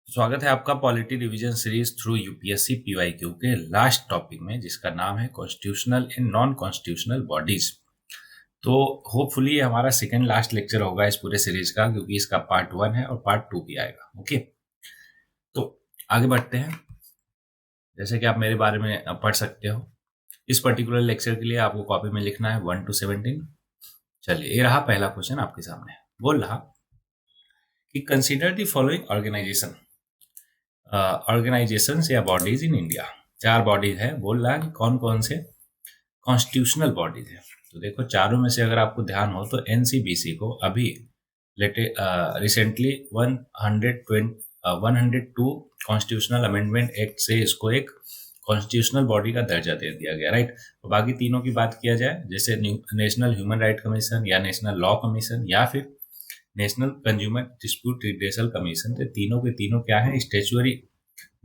स्वागत है आपका polity revision series through UPSC PYQ के लास्ट टॉपिक में, जिसका नाम है constitutional and non constitutional bodies. तो होपफुली ये हमारा सेकंड लास्ट लेक्चर होगा इस पूरे सीरीज का, क्योंकि इसका पार्ट 1 है और पार्ट 2 भी आएगा। ओके, तो आगे बढ़ते हैं। जैसे कि आप मेरे बारे में पढ़ सकते हो, इस पर्टिकुलर लेक्चर के लिए आपको कॉपी में लिखना है 1 to 17। चलिए, ये रहा पहला क्वेश्चन आपके सामने। बोल रहा कि कंसिडर द फॉलोइंग ऑर्गेनाइजेशन या बॉडीज इन इंडिया। 4 बॉडीज है, बोल रहा है कि कौन कौन से कॉन्स्टिट्यूशनल बॉडीज है। तो देखो, चारों में से अगर आपको ध्यान हो तो एनसीबीसी को अभी रिसेंटली 102 कॉन्स्टिट्यूशनल अमेंडमेंट एक्ट से इसको एक कॉन्स्टिट्यूशनल बॉडी का दर्जा दे दिया गया, राइट। तो बाकी तीनों की बात किया जाए, जैसे नेशनल ह्यूमन राइट कमीशन या नेशनल लॉ कमीशन या फिर national consumer dispute redressal commission, तो तीनों के तीनों क्या है, स्टेचुअरी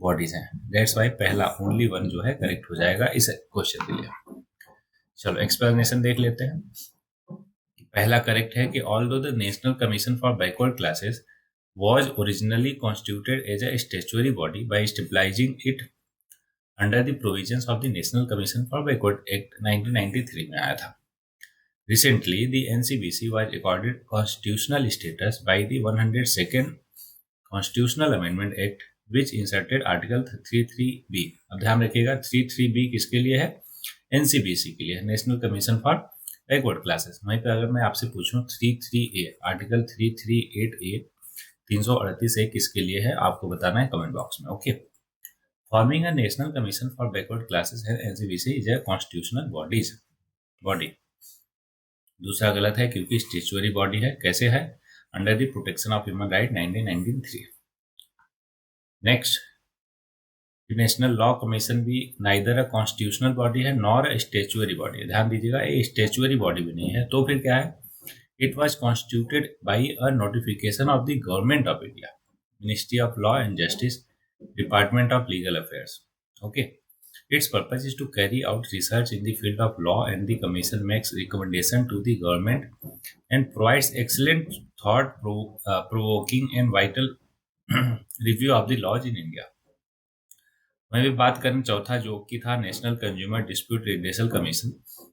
बॉडीज हैं। दैट्स वाई पहला ओनली वन जो है करेक्ट हो जाएगा इस क्वेश्चन के लिए। चलो एक्सप्लेनेशन देख लेते हैं। पहला करेक्ट है कि although the national commission for backward classes was originally constituted as a statutory body by stabilizing it under the provisions of the National Commission for Backward Act 1993 में आया था। Recently, the NCBC was accorded constitutional status by the 102nd Constitutional Amendment Act, which inserted Article 33B। अब ध्यान रखिएगा, 33B किसके लिए है? NCBC के लिए, national commission for backward classes. वहीं पर अगर मैं आपसे पूछूं 33A, आर्टिकल 338A 338A किसके लिए है, आपको बताना है कमेंट बॉक्स में। Okay, forming a national commission for backward classes है NCBC is a constitutional body. दूसरा गलत है, क्योंकि स्टेचुअरी बॉडी है। कैसे है? Under the protection of human right 1993। Next, national law commission भी नाइदर अ कॉन्स्टिट्यूशनल बॉडी है नॉर अ स्टेचुअरी बॉडी है। ध्यान दीजिएगा, ये स्टेचुअरी बॉडी भी नहीं है, तो फिर क्या है? It was constituted by a notification of the Government of India, Ministry of Law and Justice, Department of Legal Affairs. Okay. Its purpose is to carry out research in the field of law, and the Commission makes recommendation to the government and provides excellent thought-provoking and vital review of the laws in India. मैं भी बात करें चौथा, जो कि था national consumer dispute redressal commission,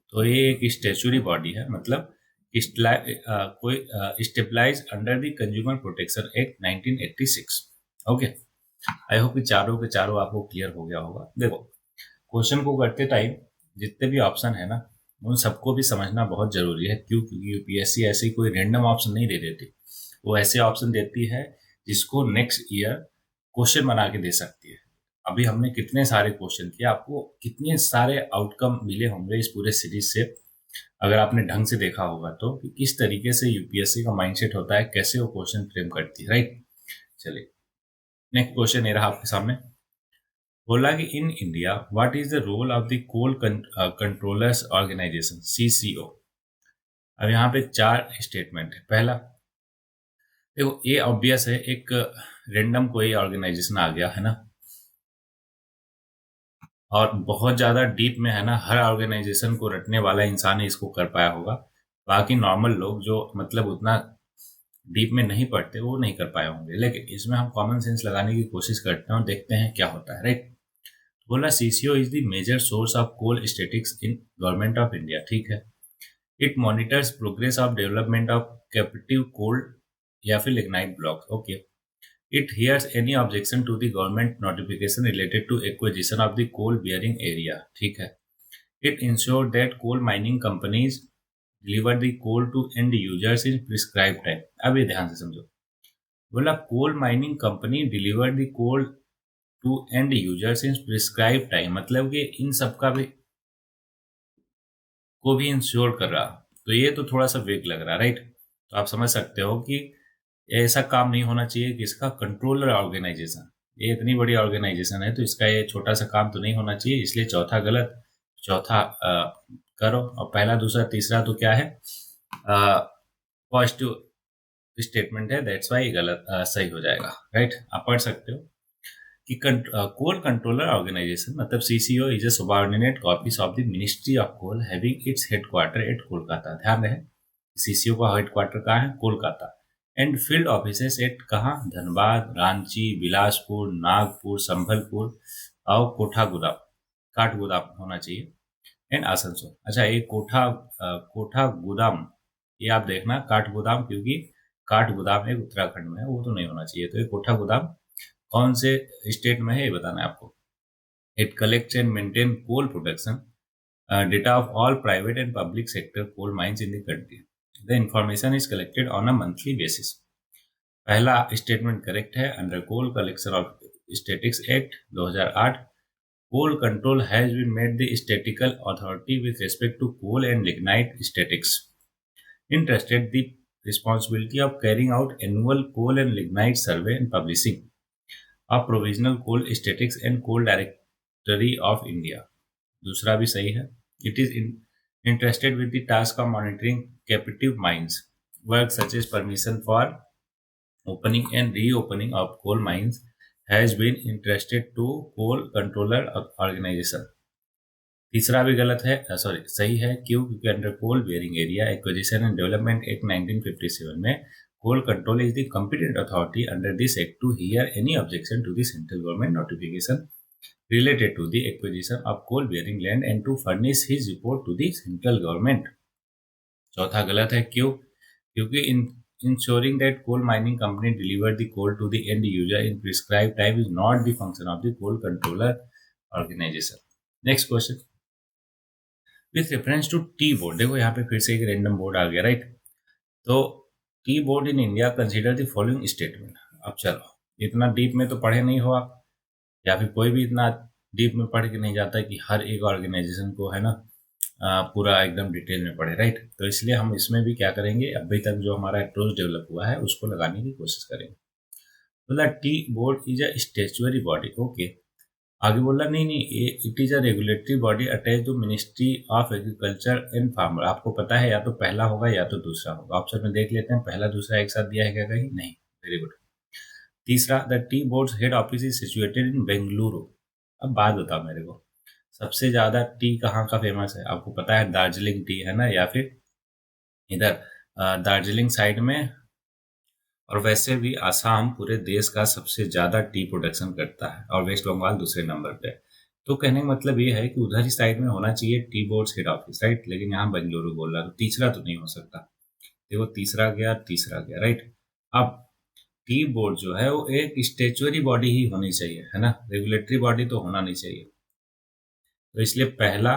तो ये एक स्टेचुअरी बॉडी है, मतलब कोई stabilise under the consumer protection act 1986। Okay, I hope कि चारों के चारों आपको क्लियर हो गया होगा। देखो, क्वेश्चन को करते टाइम जितने भी ऑप्शन है ना, उन सबको भी समझना बहुत जरूरी है। क्यों? क्योंकि यूपीएससी ऐसे कोई रैंडम ऑप्शन नहीं दे देती, वो ऐसे ऑप्शन देती है जिसको नेक्स्ट ईयर क्वेश्चन बना के दे सकती है। अभी हमने कितने सारे क्वेश्चन किए, आपको कितने सारे आउटकम मिले होंगे इस पूरे सीरीज से, अगर आपने ढंग से देखा होगा तो, कि किस तरीके से यूपीएससी का माइंडसेट होता है, कैसे वो क्वेश्चन फ्रेम करती है, राइट। चलिए, नेक्स्ट क्वेश्चन ये रहा आपके सामने। बोला कि in India what is the role of the coal controllers organisation, CCO. अब यहाँ पे 4 स्टेटमेंट है। पहला, देखो ये ऑब्वियस है, एक रेंडम कोई ऑर्गेनाइजेशन आ गया है ना, और बहुत ज़्यादा डीप में है ना, हर ऑर्गेनाइजेशन को रटने वाला इंसान ही इसको कर पाया होगा। बाकी नॉर्मल लोग जो मतलब उतना डीप में नहीं पढ़ते, वो नहीं कर पाए होंगे। लेकिन इसमें हम कॉमन सेंस लगाने की कोशिश करते हैं और देखते हैं क्या होता है, राइट। बोला CCO is the major source of coal statics in government of India. ठीक है, it monitors progress of development of captive coal या फिर lignite block. Okay, it hears any objection to the government notification related to acquisition of the coal bearing area। ठीक है, it ensures that coal mining companies deliver the coal to end users in prescribed time। अब ये ध्यान से समझो, बोला coal mining company deliver the coal to end users in prescribe time, मतलब कि इन सबका भी को भी इंश्योर कर रहा। तो ये तो थोड़ा सा वेग लग रहा, राइट। तो आप समझ सकते हो कि ऐसा काम नहीं होना चाहिए कि इसका कंट्रोलर ऑर्गेनाइजेशन, ये इतनी बड़ी ऑर्गेनाइजेशन है तो इसका ये छोटा सा काम तो नहीं होना चाहिए। इसलिए चौथा गलत, चौथा करो, और पहला दूसरा तीसरा तो क्या है, पॉजिटिव स्टेटमेंट है, दैट्स वाई गलत सही हो जाएगा, राइट। आप पढ़ सकते हो कि कोल कंट्रोलर ऑर्गेनाइजेशन मतलब CCO is a subordinate office of the ministry of coal having its headquarter at Kolkata. ध्यान रहे, सीसीओ का हेडक्वार्टर कहाँ है? Kolkata. And field offices at कहाँ, धनबाद, रांची, बिलासपुर, नागपुर, संभलपुर और कोठागुदाम, काठगोदाम होना चाहिए, एंड आसनसोल। अच्छा, ये कोठा गोदाम, ये आप देखना काठगोदाम, क्योंकि काठगोदाम है उत्तराखंड में है, वो तो नहीं होना चाहिए। तो ये कोठा गोदाम कौन से स्टेट में है ये बताना है आपको। It collects and maintain coal production data of all private and public sector coal mines in the country. The information is collected on a monthly basis. पहला स्टेटमेंट करेक्ट है। Under coal collection of statics act 2008, coal control has been made the statistical authority with respect to coal and lignite statics. Interested the responsibility of carrying out annual coal and lignite survey and publishing a provisional coal statistics and coal directory of India. दूसरा भी सही है. It is interested with the task of monitoring captive mines, work such as permission for opening and reopening of coal mines has been entrusted to coal controller organization. तीसरा भी गलत है, sorry सही है। क्यों? क्योंकि under coal bearing area acquisition and development act 1957 में coal control is the competent authority under this act to hear any objection to the central government notification related to the acquisition of coal bearing land and to furnish his report to the central government. चौथा गलत है। क्यों? क्योंकि ensuring that coal mining company deliver the coal to the end user in prescribed time is not the function of the coal controller organization. Next question. With reference to tea board, देखो यहाँ पे फिर से एक random board आ गया, right. तो tea board in India consider the following statement. अब चलो, इतना डीप में तो पढ़े नहीं हो आप, या फिर कोई भी इतना डीप में पढ़ के नहीं जाता कि हर एक ऑर्गेनाइजेशन को है ना पूरा एकदम डिटेल में पढ़े, राइट। तो इसलिए हम इसमें भी क्या करेंगे, अभी तक जो हमारा अप्रोच डेवलप हुआ है उसको लगाने की कोशिश करेंगे। बोला tea board is a statutory body, okay. आगे बोला नहीं, it is a regulatory body attach to ministry of agriculture and farmer. आपको पता है या तो पहला होगा या तो दूसरा होगा। ऑप्शन में देख लेते हैं, पहला दूसरा एक साथ दिया है क्या कहीं? नहीं, वेरी गुड। तीसरा, the tea board head office is situated in Bengaluru. अब बात बताओ मेरे को, सबसे ज्यादा टी कहाँ का फेमस है? आपको पता है दार्जिलिंग टी है ना, या फिर इधर दार्जिलिंग साइड में, और वैसे भी आसाम पूरे देश का सबसे ज्यादा टी प्रोडक्शन करता है और वेस्ट बंगाल दूसरे नंबर पे। तो कहने का मतलब ये है कि उधर ही साइड में होना चाहिए tea board head office, right. लेकिन यहाँ बेंगलुरु बोल रहा, तो तीसरा तो नहीं हो सकता। देखो तीसरा गया, राइट। अब टी बोर्ड जो है वो एक स्टेचुअरी बॉडी ही होनी चाहिए, है ना, रेगुलेटरी बॉडी तो होना नहीं चाहिए। तो इसलिए पहला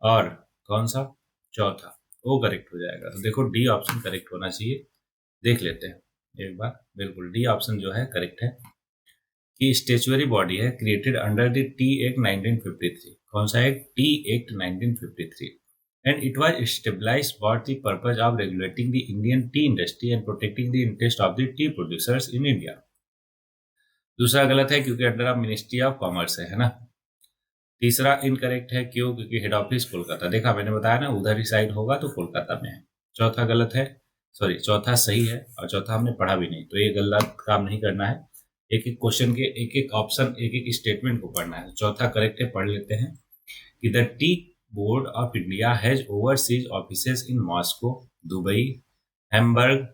और कौन सा, चौथा, वो करेक्ट हो जाएगा। तो देखो डी ऑप्शन करेक्ट होना चाहिए। देख लेते हैं एक बार, बिल्कुल डी ऑप्शन जो है करेक्ट है कि स्टेचुअरी बॉडी है created under the T act 1953। कौन सा act? T act 1953। And it was established for the purpose of regulating the Indian tea industry and protecting the interest of the tea producers in India. दूसरा गलत है क्योंकि under of ministry of commerce है ना। तीसरा incorrect है, क्यों? क्योंकि हेड ऑफिस कोलकाता, देखा मैंने बताया ना, उधर ही साइड होगा तो कोलकाता में है। चौथा गलत है, सॉरी चौथा सही है, और चौथा हमने पढ़ा भी नहीं, तो ये गलत काम नहीं करना है। एक एक क्वेश्चन के एक एक ऑप्शन, एक एक स्टेटमेंट को पढ़ना है। चौथा करेक्ट है, पढ़ लेते हैं कि the tea board of India has overseas offices in Moscow, Dubai, Hamburg,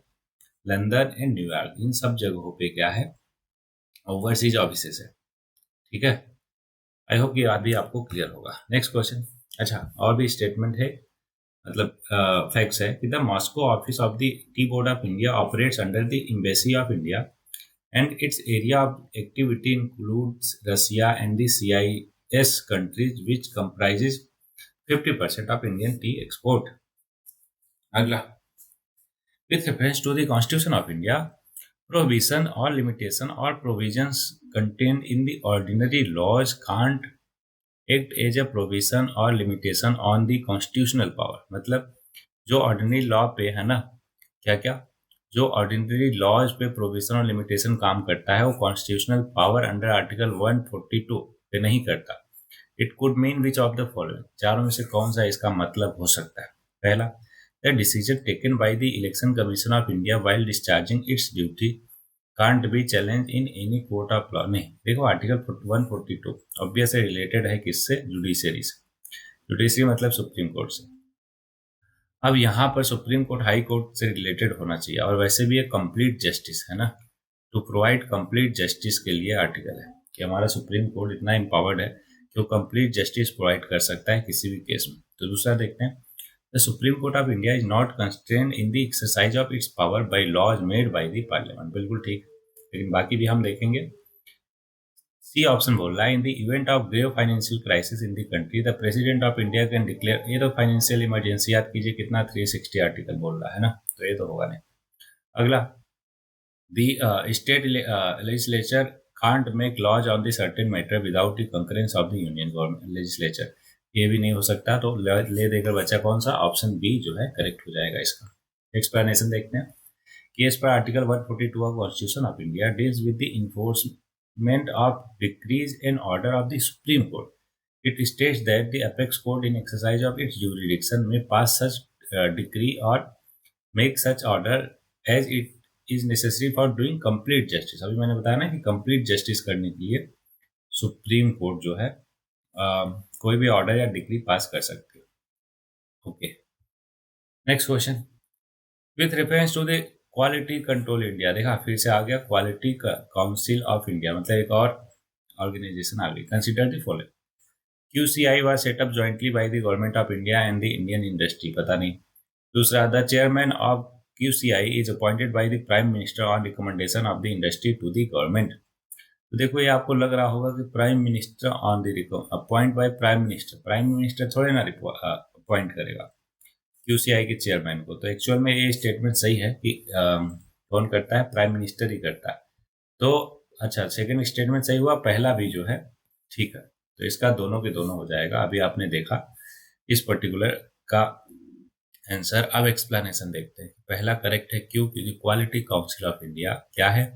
London and New York. इन सब जगहों पे क्या है, ओवरसीज ऑफिसेस है, ठीक है। आई होप ये अभी आपको क्लियर होगा। Next question. अच्छा, और भी स्टेटमेंट है, मतलब फैक्ट्स है कि the Moscow office of the tea board of India operates under the embassy of India and its area of activity includes Russia and the CIS countries which comprises 50% of Indian tea export. अगला, with reference to the Constitution of India, prohibition or limitation or provisions contained in the ordinary laws can't act as a provision or limitation on the constitutional power. मतलब जो ordinary law पे है ना, क्या क्या, जो ordinary laws पे provision और लिमिटेशन काम करता है वो कॉन्स्टिट्यूशनल पावर अंडर आर्टिकल 142 पे नहीं करता। It could mean which of the following, चारों में से कौन सा इसका मतलब हो सकता है? पहला, the decision taken by the election commission of India while discharging it's duty can't be challenge in any court of law. नहीं, देखो आर्टिकल 142 ऑब्वियसली रिलेटेड है किससे? जुडिशरी से। जुडिशरी मतलब सुप्रीम कोर्ट से। अब यहाँ पर सुप्रीम कोर्ट हाई कोर्ट से रिलेटेड होना चाहिए, और वैसे भी एक कंप्लीट जस्टिस है ना, टू प्रोवाइड कंप्लीट जस्टिस के लिए आर्टिकल है कि हमारा सुप्रीम कोर्ट इतना एम्पावर्ड है कि वो कंप्लीट जस्टिस प्रोवाइड कर सकता है किसी भी केस में। तो दूसरा देखते हैं, the supreme court of India is not constrained in the exercise of its power by laws made by the parliament. बिल्कुल ठीक, लेकिन बाकी भी हम देखेंगे। सी ऑप्शन बोल रहा है, in the event of grave financial crisis in the country the president of India can declare. ये तो फाइनेंशियल इमरजेंसी, याद कीजिए कितना 360 आर्टिकल बोल रहा है ना, तो ये तो होगा नहीं। अगला, the state legislature can't make laws on the certain matter without the concurrence of the union government legislature. ये भी नहीं हो सकता, तो ले देकर बचा कौन सा, ऑप्शन बी जो है करेक्ट हो जाएगा इसका। एक्सप्लेनेशन देखते हैं कि as per article 142 of constitution of India deals with the enforcement of decrees and order of the Supreme Court. It states that the apex court in exercise of its jurisdiction may pass such decree or make such order as it is necessary for doing complete justice। अभी मैंने बताया ना कि complete justice करने के लिए supreme court जो है कोई भी ऑर्डर या डिग्री पास कर सकती है। Okay, next question, with reference to the quality control India. देखा फिर से आ गया क्वालिटी काउंसिल ऑफ इंडिया, मतलब एक और ऑर्गेनाइजेशन आ गई। Consider the following, QCI was set up jointly by the government of India and the Indian industry। पता नहीं। दूसरा, the chairman of QCI is appointed by the prime minister on recommendation of the industry to the government। तो देखो ये आपको लग रहा होगा कि prime minister on the appoint by prime minister थोड़े ना अपॉइंट करेगा QCI के चेयरमैन को। तो एक्चुअल में ये स्टेटमेंट सही है कि कौन करता है, प्राइम मिनिस्टर ही करता है। तो अच्छा, सेकंड स्टेटमेंट सही हुआ, पहला भी जो है ठीक है, तो इसका दोनों के दोनों हो जाएगा। अभी आपने देखा इस पर्टिकुलर का आंसर। अब एक्सप्लेनेशन देखते हैं। पहला करेक्ट है, क्यों, क्योंकि क्वालिटी काउंसिल ऑफ इंडिया क्या है,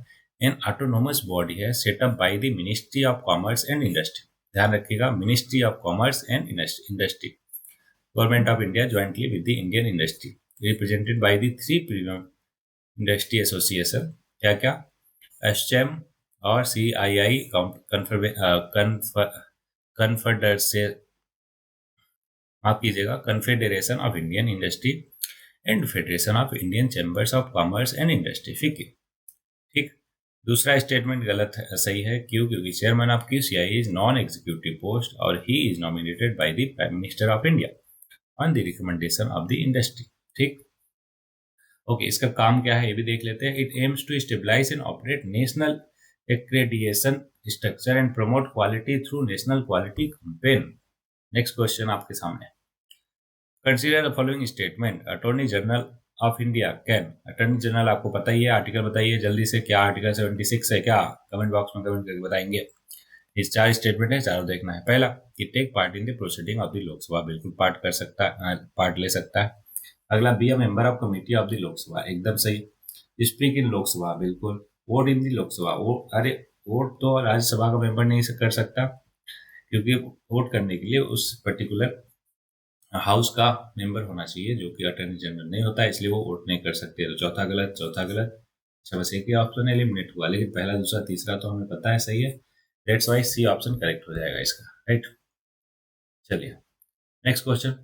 एन ऑटोनोमस बॉडी है setup by the ministry of commerce and industry. ध्यान रखिएगा, ministry of commerce and industry, Government of India jointly with the Indian industry, represented by the three premium industry association। क्या क्या, ASSOCHAM और CII confederation, माफ कीजिएगा, confederation of Indian industry and federation of Indian chambers of commerce and industry. ठीक। दूसरा statement गलत है, सही है, क्यों, क्योंकि chairman of QCI is non executive post और he is nominated by the prime minister of India on the recommendation of the industry. ठीक, ओके, इसका काम क्या है ये भी देख लेते हैं। It aims to stabilize and operate national accreditation structure and promote quality through national quality campaign. Next question आपके सामने, consider the following statement, attorney general of India can. Attorney general आपको पता ही है, आर्टिकल बताइए जल्दी से, क्या आर्टिकल 76 है क्या, कमेंट बॉक्स में कमेंट करके बताएंगे। इस चार स्टेटमेंट है, चारों देखना है। पहला कि take part in the proceeding of the Lok Sabha, बिल्कुल पार्ट कर सकता है, पार्ट ले सकता है। अगला, be a member of committee of the Lok Sabha, एकदम सही। स्पीक इन लोकसभा, बिल्कुल। वोट इन द लोकसभा, वो अरे वोट तो राज्यसभा का मेंबर नहीं कर सकता, क्योंकि वोट करने के लिए उस पर्टिकुलर हाउस का मेंबर होना चाहिए, जो कि अटॉर्नी जनरल नहीं होता, इसलिए वो वोट नहीं कर सकते। तो चौथा गलत, चौथा गलत। अच्छा, बस एक ही ऑप्शन एलिमिनेट हुआ, लेकिन पहला दूसरा तीसरा तो हमें पता है सही है। That's why C option correct हो जाएगा इसका, राइट। चलिए next question,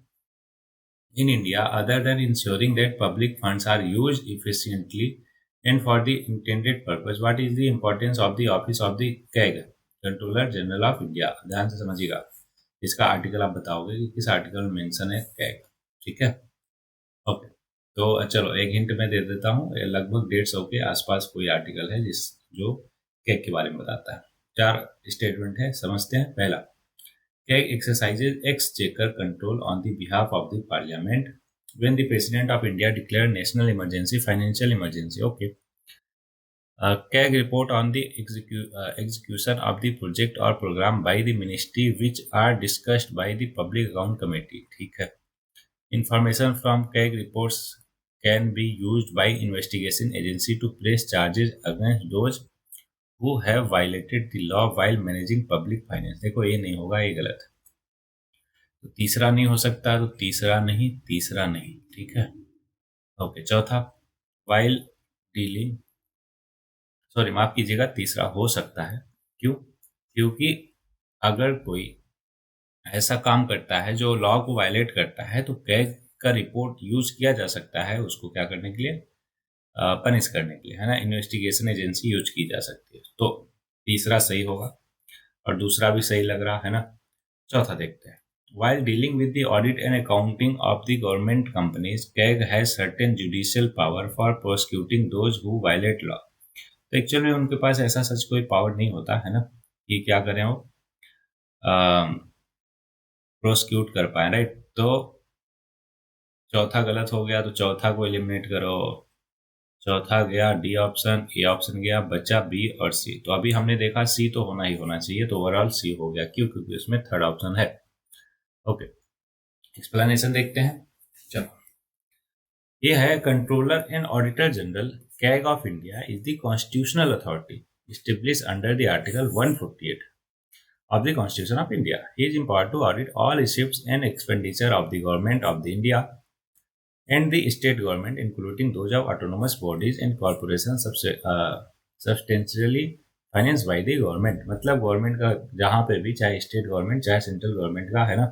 in India other than ensuring that public funds are used efficiently and for the intended purpose, what is the importance of the office of the CAG, controller general of India. ध्यान से समझिएगा, इसका article आप बताओगे कि किस article में mention है कैग। ठीक है, ओके। तो चलो एक हिंट मैं दे देता हूँ, लगभग 150 के आसपास कोई आर्टिकल है जो कैग के बारे में बताता है। चार स्टेटमेंट है, समझते हैं। पहला, CAG exercises exchequer control on the behalf of the parliament when the president of India declare national emergency, financial emergency. Okay, CAG report on the execution of the project or program by the ministry which are discussed by the public account committee। ठीक है, information from CAG reports can be used by investigation agency to press charges against those who have violated the law while managing public finance। देखो ये नहीं होगा, ये गलत है, तो तीसरा नहीं हो सकता, तो तीसरा नहीं, तीसरा नहीं। ठीक है, ओके। चौथा, while dealing, सॉरी माफ कीजिएगा, तीसरा हो सकता है। क्यों, क्योंकि अगर कोई ऐसा काम करता है जो लॉ को वायलेट करता है, तो कैग का रिपोर्ट यूज किया जा सकता है उसको क्या करने के लिए, पनिश करने के लिए, है ना, इन्वेस्टिगेशन एजेंसी यूज की जा सकती है। तो तीसरा सही होगा और दूसरा भी सही लग रहा है ना। चौथा देखते हैं। While dealing with the audit and accounting of the government companies, CAG has certain judicial power for prosecuting those who violate law. तो एक्चुअल में उनके पास ऐसा सच कोई पावर नहीं होता है ना कि क्या करें वो प्रोसिक्यूट कर पाए, राइट। तो चौथा गलत हो गया तो चौथा को एलिमिनेट करो। चौथा गया डी ऑप्शन, ए ऑप्शन गया, बचा बी और सी। तो अभी हमने देखा सी तो होना ही होना चाहिए, तो ओवरऑल सी हो गया। क्यों? क्योंकि उसमें थर्ड ऑप्शन है। ओके, एक्सप्लेनेशन देखते हैं। चलो, ये है controller and auditor general CAG of India is the constitutional authority established under the Article 148 of the Constitution of India. He is empowered to audit all receipts and expenditure of the government of the India and the state government, including those of autonomous bodies and corporations substantially financed by the government. मतलब government का जहाँ पे भी, चाहे state government चाहे central government का, है ना,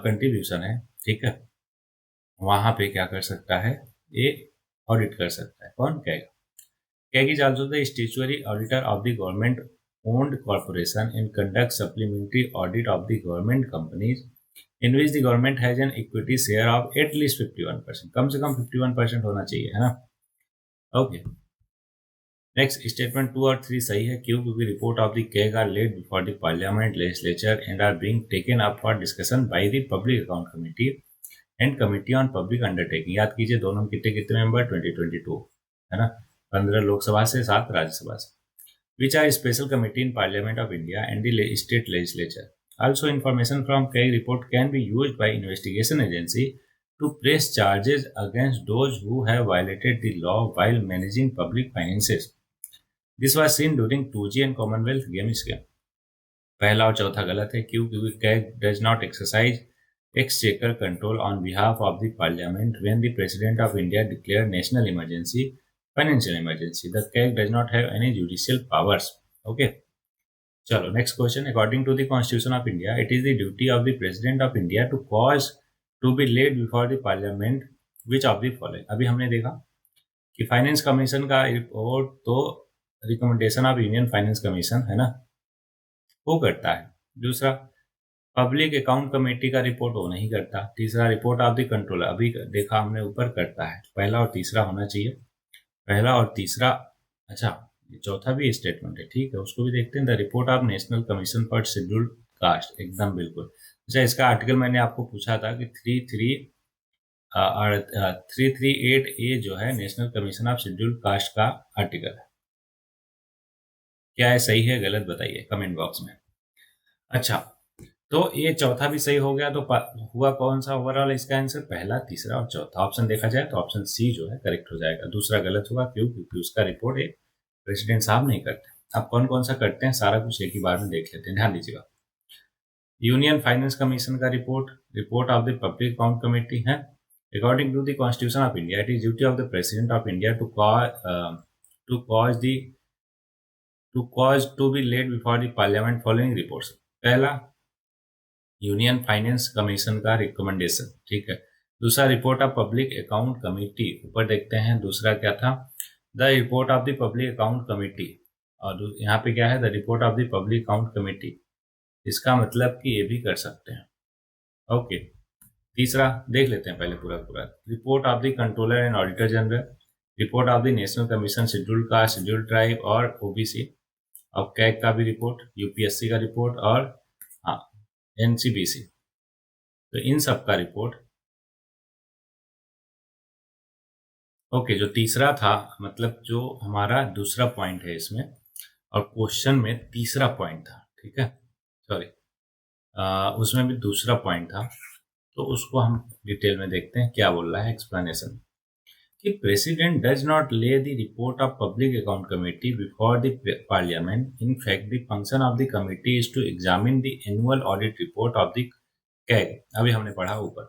कंट्रीब्यूशन है, ठीक है, वहां पे क्या कर सकता है, ये ऑडिट कर सकता है। कौन? कहेगा। CAG is also the statutory auditor of the government-owned corporation and conducts supplementary audit of the government companies in which the government has an equity share of at least 51%. कम से कम 51% होना चाहिए, है ना। ओके, नेक्स्ट स्टेटमेंट 2 और 3 सही है। क्यों? क्योंकि report of the CAG are laid before the parliament legislature and are being taken up for discussion by the public account committee and committee on public undertaking. याद कीजिए दोनों कितने कितने मेंबर, 2022, है ना, 15 लोकसभा से, 7 राज्यसभा से, which are special committee in Parliament of India and the state legislature. Also, information from CAG report can be used by investigation agency to press charges against those who have violated the law while managing public finances. This was seen during 2G and Commonwealth Games scam. पहला और चौथा गलत है। क्यों? क्योंकि CAG does not exercise exchequer control on behalf of the Parliament when the President of India declared national emergency, financial emergency. The CAG does not have any judicial powers. Okay. चलो, next question. According to the Constitution of India, it is the duty of the President of India to cause to be laid before the Parliament which of the following. अभी हमने देखा कि finance commission का report तो recommendation of union finance commission, है ना, वो करता है। दूसरा, पब्लिक अकाउंट कमेटी का रिपोर्ट वो नहीं करता। तीसरा, रिपोर्ट ऑफ द कंट्रोलर, अभी देखा हमने ऊपर, करता है। पहला और तीसरा होना चाहिए, पहला और तीसरा। अच्छा, चौथा भी स्टेटमेंट है, ठीक है, उसको भी देखते हैं। The report of national commission for scheduled caste, एकदम बिल्कुल। अच्छा, इसका आर्टिकल मैंने आपको पूछा था कि 338A जो है national commission of scheduled caste का आर्टिकल है। क्या है, सही है गलत, बताइए कमेंट बॉक्स में। अच्छा, तो ये चौथा भी सही हो गया। तो हुआ कौन सा ओवरऑल इसका आंसर? पहला, तीसरा और चौथा। ऑप्शन देखा जाए तो ऑप्शन सी जो है करेक्ट हो जाएगा। दूसरा गलत होगा। क्यों? क्योंकि उसका रिपोर्ट एक प्रेसिडेंट साहब नहीं करते। अब कौन कौन सा करते हैं सारा कुछ एक ही बार में देख लेते हैं, ध्यान दीजिएगा। यूनियन फाइनेंस कमीशन का report, report of the public account committee है। According to the constitution of India, it is duty of the president of India to cause to be laid before the parliament following reports. पहला, union finance commission का recommendation, ठीक है। दूसरा, report of public account committee, ऊपर देखते हैं। दूसरा क्या था? The report of the public account committee. और यहाँ पे क्या है? The report of the public account committee. इसका मतलब कि ये भी कर सकते हैं। ओके, तीसरा देख लेते हैं पहले पूरा पूरा। Report of the controller and auditor general, report of the national commission scheduled caste, scheduled tribe और ओबीसी, और कैग का भी रिपोर्ट, यूपीएससी का रिपोर्ट और हाँ एनसीबीसी। तो इन सब का रिपोर्ट। ओके, जो तीसरा था, मतलब जो हमारा दूसरा पॉइंट है इसमें, और क्वेश्चन में तीसरा पॉइंट था, ठीक है, सॉरी, उसमें भी दूसरा पॉइंट था। तो उसको हम डिटेल में देखते हैं क्या बोल रहा है एक्सप्लेनेशन। कि president does not lay the report of public account committee before the parliament. In fact the function of the committee is to examine the annual audit report of the CAG, अभी हमने पढ़ा ऊपर,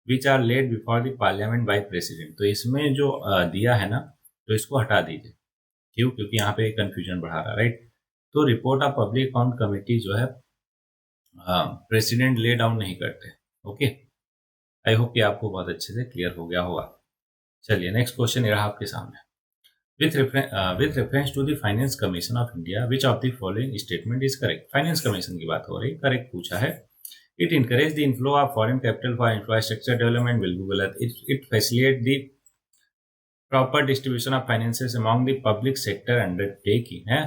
which are laid before the parliament by president. तो इसमें जो दिया है ना, तो इसको हटा दीजिए। क्यों? क्योंकि यहाँ पे कंफ्यूजन बढ़ा रहा है, राइट। तो report of public account committee जो है प्रेसिडेंट ले डाउन नहीं करते। ओके, आई होप कि आपको बहुत अच्छे से क्लियर हो गया होगा। चलिए नेक्स्ट क्वेश्चन ये रहा आपके सामने। With reference to the Finance Commission of India, which of the following statement is correct? Finance commission की बात हो रही, करेक्ट पूछा है। It encourage the inflow of foreign capital for infrastructure development, बिल्कुल गलत। It facilitate the proper distribution of finances among the public sector undertaking है।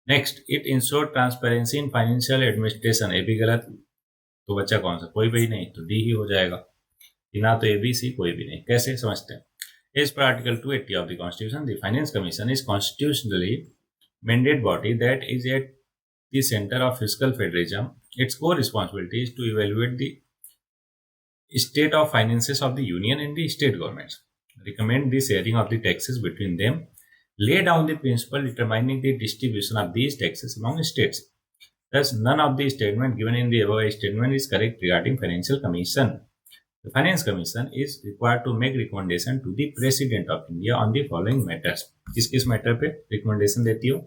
Next, it ensure transparency in financial administration, ये भी गलत। तो बच्चा कौन सा? कोई भी नहीं, तो डी ही हो जाएगा। ना तो ए बी सी कोई भी नहीं। कैसे समझते हैं? As per Article 280 of the Constitution, the Finance Commission is constitutionally mandated body that is at the center of fiscal federalism. Its core responsibility is to evaluate the state of finances of the union and the state governments, recommend the sharing of the taxes between them, lay down the principle determining the distribution of these taxes among states. Thus, none of the statement given in the above statement is correct regarding Financial Commission. The Finance Commission is required to make recommendation to the President of India on the following matters. किस matter पे recommendation देती हो?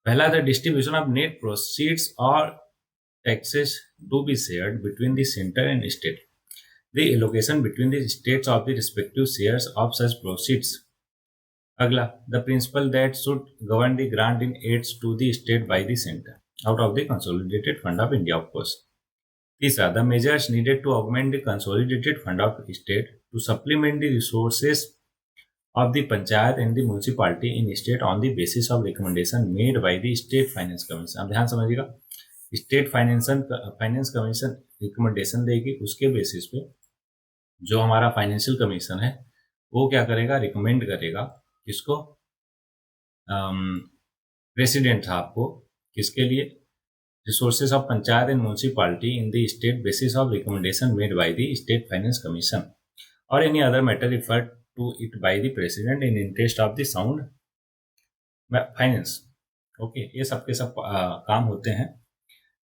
पहला, the distribution of net proceeds or taxes to be shared between the center and state. The allocation between the states of the respective shares of such proceeds. अगला, the principle that should govern the grant in aids to the state by the center out of the consolidated fund of India, of course. तीसरा, the measures needed to augment the consolidated fund of state to supplement the resources of the panchayat and the municipality in state on the basis of recommendation made by the state finance commission. अब ध्यान समझिएगा, state finance commission recommendation देगी, उसके basis पे जो हमारा financial commission है वो क्या करेगा? रिकमेंड करेगा किसको? प्रेसिडेंट साहब को। किसके लिए? Resources of Panchayat and Municipality in the state basis of recommendation made by the State Finance Commission or any other matter referred to it by the President in interest of the sound finance. Okay, ये सब के सब काम होते हैं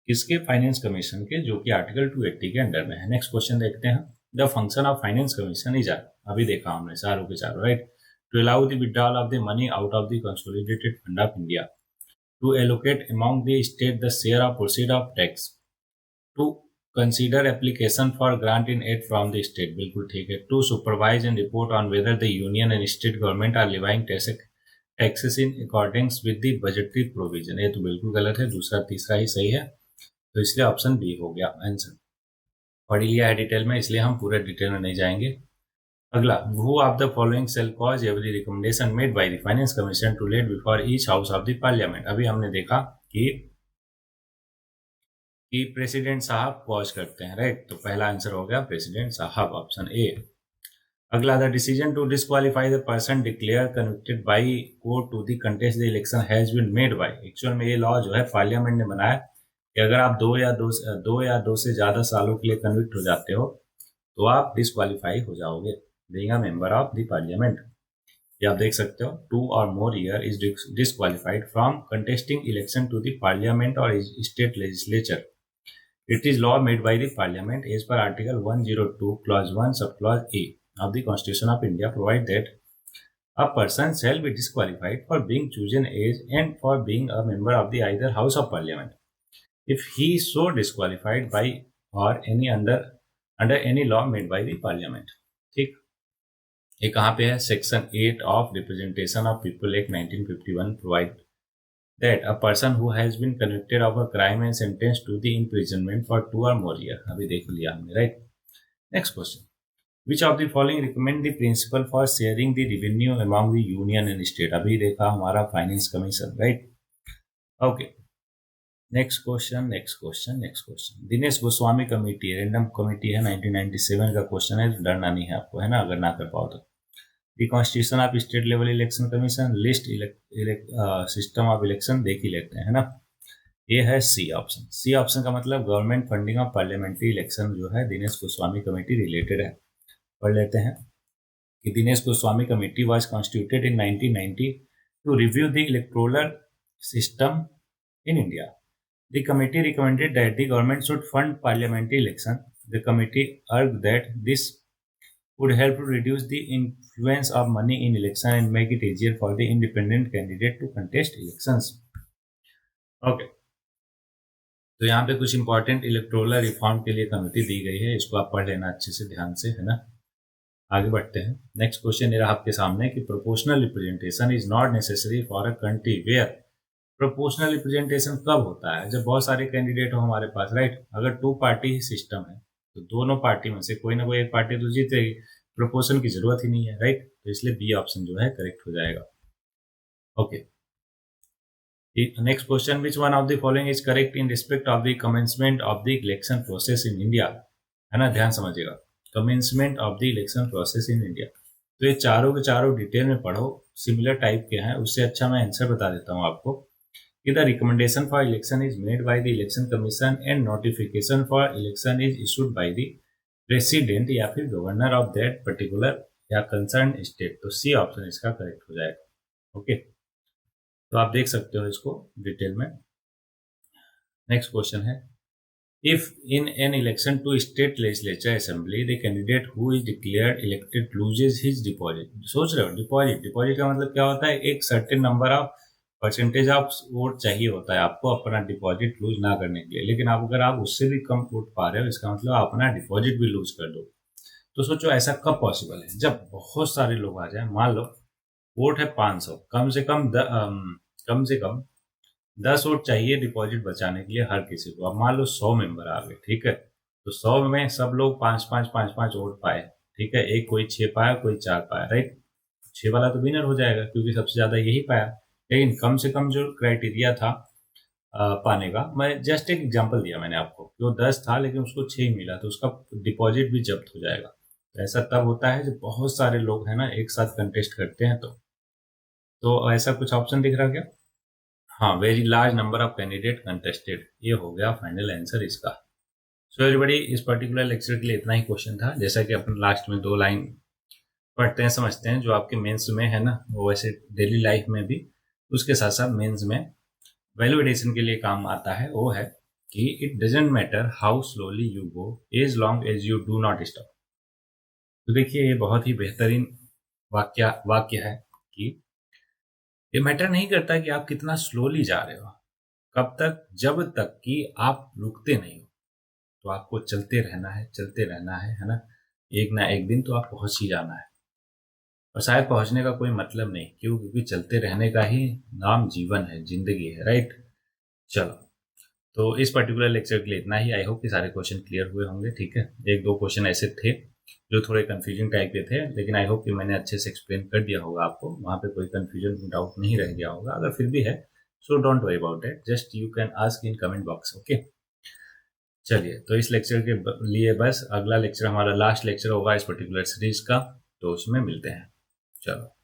किसके? Finance commission के, जो कि आर्टिकल 280 के अंडर में है। नेक्स्ट क्वेश्चन देखते हैं। The function of finance commission is, अभी देखा हमने चारों के चारों, right, to allow the withdrawal of the money out of the consolidated fund of India, to allocate among the state the share of proceed of tax, to consider application for grant in aid from the state, बिल्कुल ठीक है, to supervise and report on whether the union and state government are levying taxes in accordance with the budgetary provision, ये तो बिल्कुल गलत है, दूसरा तीसरा ही सही है, तो इसलिए ऑप्शन बी हो गया आंसर। पढ़ लिया है डिटेल में, इसलिए हम पूरे डिटेल में नहीं जाएंगे। अगला, who of the following shall cause every recommendation made by the finance commission to laid before each house of the parliament। अभी हमने देखा कि प्रेसिडेंट साहब कॉज करते हैं, राइट, तो पहला आंसर हो गया प्रेसिडेंट साहब, ऑप्शन ए। अगला, the decision to disqualify the person declare convicted by court to the contest the election has been made by. Actual में ये लॉ जो है पार्लियामेंट ने बनाया कि अगर आप दो या दो से ज्यादा सालों के लिए कन्विक्ट हो जाते हो तो आप डिस्क्वालीफाई हो जाओगे being a member of the parliament। ये आप देख सकते हो, 2 or more year is disqualified from contesting election to the parliament or state legislature. It is law made by the parliament as per article 102 clause 1 subclause A of the Constitution of India provide that a person shall be disqualified for being chosen as and for being a member of the either house of parliament if he is so disqualified by or any under any law made by the parliament। ठीक, ये कहाँ पे है? Section 8 of representation of people act 1951 provide that a person who has been convicted of a crime and sentence to the imprisonment for 2 or more year. अभी देख लिया हमने, right. Next question, which of the following recommend the principle for sharing the revenue among the union and state. अभी देखा हमारा finance commission, right. Okay, next question. Dinesh Goswami committee, random committee है, 1997 का question है, डरना नहीं है आपको, है ना, अगर ना कर पाओ तो। The constitution of state level election commission, list system of election देख ही लेते हैं, है ना। ये है सी ऑप्शन। सी ऑप्शन का मतलब government funding of parliamentary election जो है दिनेश गोस्वामी कमेटी रिलेटेड है। पढ़ लेते हैं कि Dinesh Goswami committee was constituted in 1990 to review the electoral system in India. The committee recommended that the government should fund parliamentary election. The committee urged that this would help to reduce the influence of money in election and make it easier for the independent candidate to contest elections. Okay. तो यहाँ पे कुछ important electoral reform के लिए committee दी गई है, इसको आप पढ़ लेना अच्छे से ध्यान से, है ना। आगे बढ़ते हैं। नेक्स्ट क्वेश्चन ये रहा आपके सामने कि proportional representation is not necessary for a country where. Proportional representation कब होता है? जब बहुत सारे कैंडिडेट हो हमारे पास, राइट। अगर टू पार्टी सिस्टम है तो दोनों पार्टी में से कोई ना कोई एक पार्टी तो जीतेगी, प्रोपोर्शन की जरूरत ही नहीं है, राइट। तो इसलिए बी ऑप्शन जो है करेक्ट हो जाएगा। Okay, next question, which one of the following is correct in respect of the commencement of the election process in India, है ना। ध्यान समझिएगा, commencement of the election process in India. तो ये चारों के चारों डिटेल में पढ़ो, सिमिलर टाइप के हैं, उससे अच्छा मैं आंसर बता देता हूँ आपको कि the recommendation for election is made by the election commission and notification for election is issued by the president या फिर गवर्नर ऑफ दैट पर्टिकुलर या कंसर्न स्टेट। तो सी ऑप्शन इसका करेक्ट हो जाएगा। ओके, तो आप देख सकते हो इसको डिटेल में। नेक्स्ट क्वेश्चन है, if in an election to state legislature assembly the candidate who is declared elected loses his deposit. सोच रहे हो, डिपॉजिट, डिपॉजिट का मतलब क्या होता है? एक certain number of percentage of vote चाहिए होता है आपको अपना डिपॉजिट लूज ना करने के लिए, लेकिन आप अगर आप उससे भी कम वोट पा रहे हो, इसका मतलब आप अपना डिपॉजिट भी लूज कर दो। तो सोचो ऐसा कब पॉसिबल है? जब बहुत सारे लोग आ जाए। मान लो वोट है 500, कम से कम 10 वोट चाहिए डिपॉजिट बचाने के लिए हर किसी को। अब मान लो 100 मेंबर आ गए, ठीक है। तो 100 में सब लोग 5-5 वोट पाए, ठीक है। एक कोई 6 पाया, कोई 4 पाया, राइट। 6 वाला तो विनर हो जाएगा क्योंकि सबसे ज्यादा यही पाया। लेकिन कम से कम जो क्राइटेरिया था पाने का, मैं जस्ट एक एग्जांपल दिया मैंने आपको कि वो 10 था लेकिन उसको 6 मिला, तो उसका डिपॉजिट भी जब्त हो जाएगा। तो ऐसा तब होता है जब बहुत सारे लोग हैं ना एक साथ कंटेस्ट करते हैं। तो ऐसा कुछ ऑप्शन दिख रहा क्या? हाँ, very large number of candidate contested, ये हो गया फाइनल आंसर इसका। सो एवरीबॉडी, इस पर्टिकुलर लेक्चर के लिए इतना ही क्वेश्चन था। जैसा कि अपन लास्ट में 2 लाइन पढ़ते हैं, समझते हैं, जो आपके मेंस में है ना, वो वैसे डेली लाइफ में भी उसके साथ साथ मेंस में वैल्यूएडिशन के लिए काम आता है। वो है कि it doesn't matter how slowly you go as long as you do not stop. तो देखिए, ये बहुत ही बेहतरीन वाक्य है कि ये मैटर नहीं करता कि आप कितना स्लोली जा रहे हो, कब तक, जब तक कि आप रुकते नहीं हो। तो आपको चलते रहना है, चलते रहना है ना। एक ना एक दिन तो आप पहुंच ही जाना है, और शायद पहुंचने का कोई मतलब नहीं, क्यों? क्योंकि चलते रहने का ही नाम जीवन है, जिंदगी है, राइट। चलो, तो इस पर्टिकुलर लेक्चर के लिए इतना ही। आई होप कि सारे क्वेश्चन क्लियर हुए होंगे, ठीक है। 1-2 क्वेश्चन ऐसे थे जो थोड़े कंफ्यूजिंग टाइप के थे, लेकिन आई होप कि मैंने अच्छे से एक्सप्लेन कर दिया होगा आपको, वहाँ पे कोई कंफ्यूजन डाउट नहीं रह गया होगा। अगर फिर भी है so don't worry about it, just you can ask in comment box. Okay, चलिए, तो इस लेक्चर के लिए बस, अगला लेक्चर हमारा लास्ट लेक्चर होगा इस पर्टिकुलर सीरीज का, तो उसमें मिलते हैं। चलो।